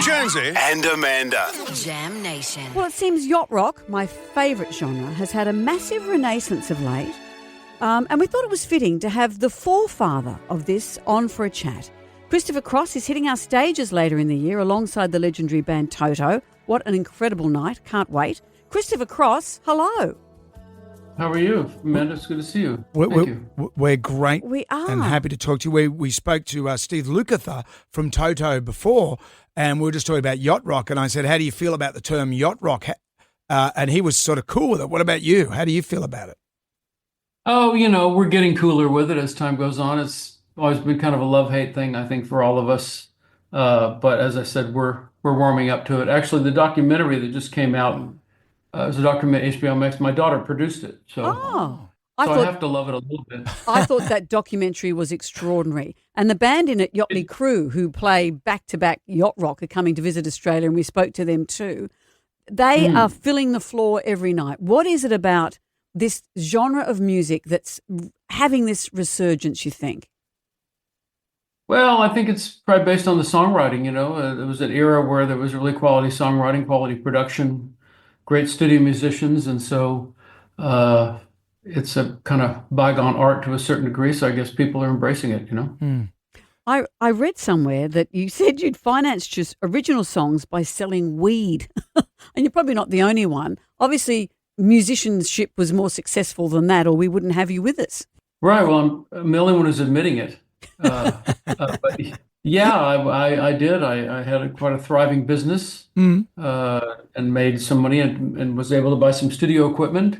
Jonesy and Amanda. Jam Nation. Well, it seems yacht rock, my favourite genre, has had a massive renaissance of late. And we thought it was fitting to have the forefather of this on for a chat. Christopher Cross is hitting our stages later in the year alongside the legendary band Toto. What an incredible night. Can't wait. Christopher Cross, hello. How are you, Amanda? It's good to see you. We're great. We are. And happy to talk to you. We spoke to Steve Lukather from Toto before, and we were just talking about yacht rock, and I said, how do you feel about the term yacht rock? And he was sort of cool with it. What about you? How do you feel about it? Oh, we're getting cooler with it as time goes on. It's always been kind of a love-hate thing, I think, for all of us. But as I said, we're warming up to it. Actually, the documentary that just came out, it was a documentary HBO Max. My daughter produced it, so I have to love it a little bit. I thought that documentary was extraordinary. And the band in it, Yachtly Crew, who play back-to-back yacht rock, are coming to visit Australia, and we spoke to them too. They are filling the floor every night. What is it about this genre of music that's having this resurgence, you think? Well, I think it's probably based on the songwriting, There was an era where there was really quality songwriting, quality production, great studio musicians, and so it's a kind of bygone art to a certain degree, so I guess people are embracing it, I read somewhere that you said you'd financed your original songs by selling weed, and you're probably not the only one. Obviously, musicianship was more successful than that, or we wouldn't have you with us. Right, well, I'm the only one who's admitting it. But yeah, I did. I had quite a thriving business and made some money and was able to buy some studio equipment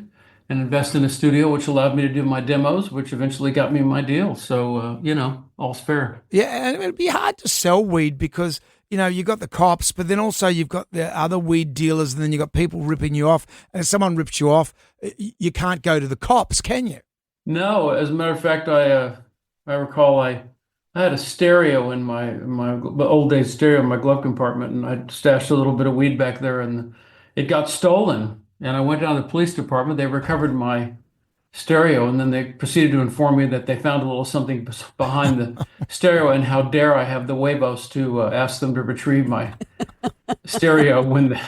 and invest in a studio, which allowed me to do my demos, which eventually got me my deal. So, all's fair. Yeah, and it'd be hard to sell weed because, you've got the cops, but then also you've got the other weed dealers, and then you've got people ripping you off. And if someone rips you off, you can't go to the cops, can you? No, as a matter of fact, I recall I had a stereo in my old days stereo in my glove compartment, and I stashed a little bit of weed back there, and it got stolen. And I went down to the police department. They recovered my stereo, and then they proceeded to inform me that they found a little something behind the stereo, and how dare I have the huevos to ask them to retrieve my stereo when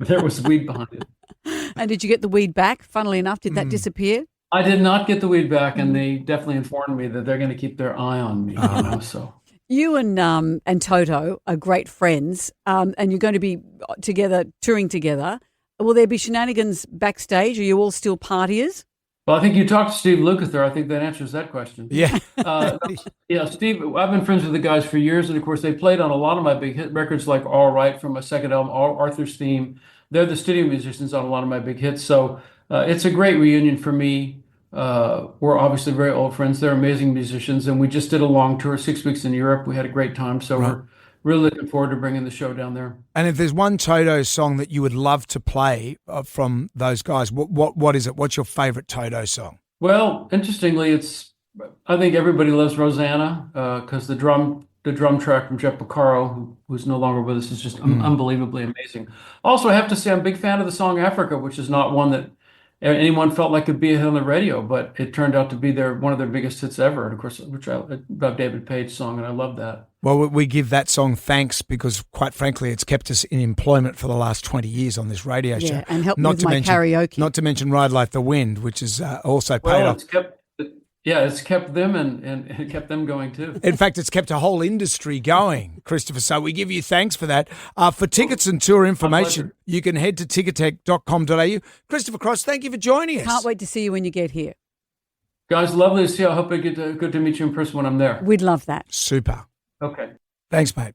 there was weed behind it. And did you get the weed back? Funnily enough, did that disappear? I did not get the weed back, and they definitely informed me that they're going to keep their eye on me. So you and Toto are great friends, and you're going to be together, touring together. Will there be shenanigans backstage? Are you all still partiers? Well, I think you talked to Steve Lukather. I think that answers that question. Yeah. Yeah, Steve, I've been friends with the guys for years, and of course they played on a lot of my big hit records, like All Right from my second album, Arthur's Theme. They're the studio musicians on a lot of my big hits. So it's a great reunion for me. We're obviously very old friends. They're amazing musicians, and we just did a long tour, 6 weeks in Europe. We had a great time, so we're really looking forward to bringing the show down there. And if there's one Toto song that you would love to play from those guys, what is it? What's your favorite Toto song? Well, interestingly, I think everybody loves Rosanna because the drum track from Jeff Porcaro, who's no longer with us, is just unbelievably amazing. Also, I have to say I'm a big fan of the song Africa, which is not one that anyone felt like could be a hit on the radio, but it turned out to be one of their biggest hits ever. And of course, which I love, David Page's song, and I love that. Well, we give that song thanks because, quite frankly, it's kept us in employment for the last 20 years on this radio show. Yeah, and helped me with my karaoke. Not to mention Ride Like the Wind, which is also paid off. It's kept them and it kept them going too. In fact, it's kept a whole industry going, Christopher. So we give you thanks for that. For tickets and tour information, you can head to ticketek.com.au. Christopher Cross, thank you for joining us. Can't wait to see you when you get here. Guys, lovely to see you. I hope I get good to meet you in person when I'm there. We'd love that. Super. Okay. Thanks, mate.